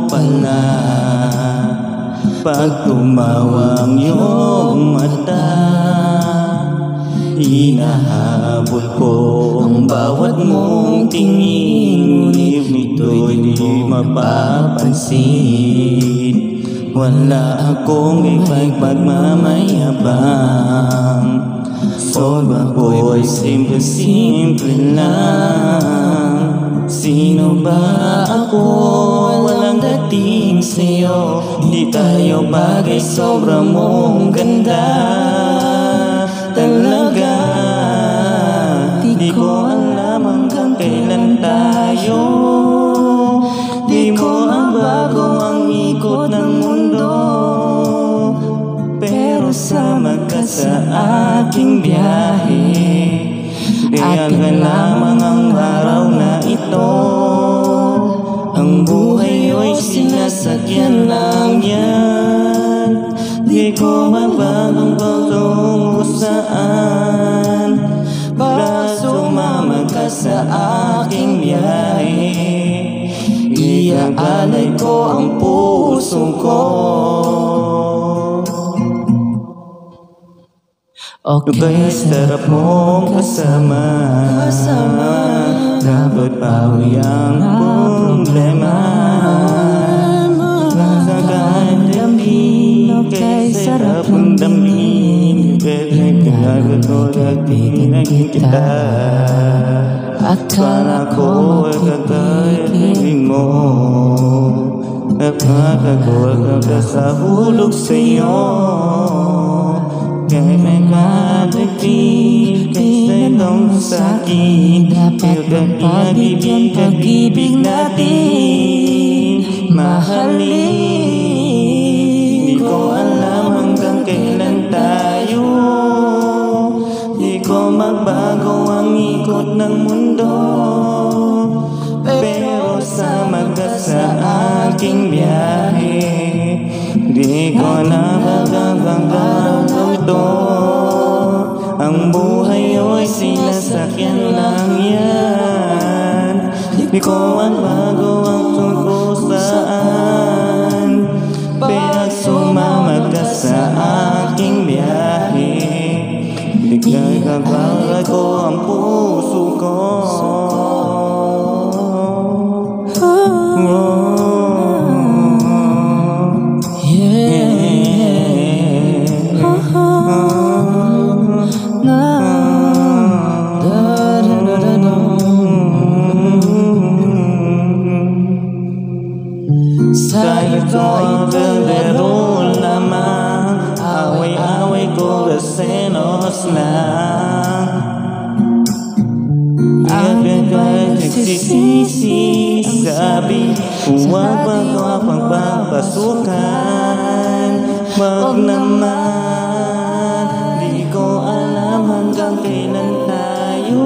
pala pag tumawa ang iyong mata. Hinahabol ko ang bawat mong tingin, ngunit ito'y di mapapansin. Wala akong ipagmamayabang, sobra ko'y simple-simple lang. Sino ba ako? Walang dating sa'yo, di tayo bagay, sobra mong ganda. Talaga, di ko alam hanggang kailan tayo. Di mo mabago ang ikot ng mundo, pero sama ka sa aking biyahe. Kaya ka lamang ang araw na ito. Ang buhay ay sinasakyan lang yan. Di ko mabagong patungo saan, para sumama ka sa aking biyahe. Iaalay ko ang puso ko. Okay, sarap mong kasama. Dapat bawi ang problema. Nasa kahit kay sarap ang damdamin, kaya kailangan ko natin kita. Akala ko ay kakaibig mo, nakakagawa ka sa hulog sa'yo. Kaya may kadagdig kaysa itong sa'kin, dapat ang pag-ibig natin mahalin. Di ko alam hanggang kailan tayo, di ko magbago ang ikot ng mundo, pero sama ka sa aking biyahe. Di ko na magaganggang ito. Ang buhay ay sinasakyan lang yan. Di ko magbago ang tungkol saan, pero sumama ka sa aking biyahe. Bigay kabalay ko ang puso ko. Sa ito'y galero lamang, away-away ko kasenos lang. Agad ka't nagsisisi, sabi huwag ba ko akong papasukan. Wag naman, di ko alam hanggang kailan tayo.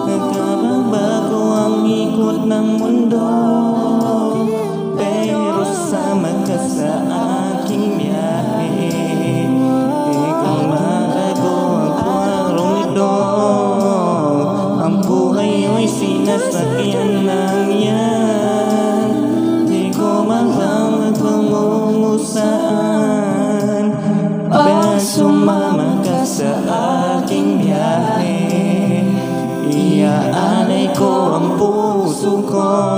Nagkababago ang ikot ng mundo, pero sama ka sa aking biyahe. Ikaw magago ang kwarong ito. Ang buhay ay sinasakyan lang yan. Di ko magpapatungo saan, pero sumama ka sa aking biyahe. Iaalay ko ang puso ko.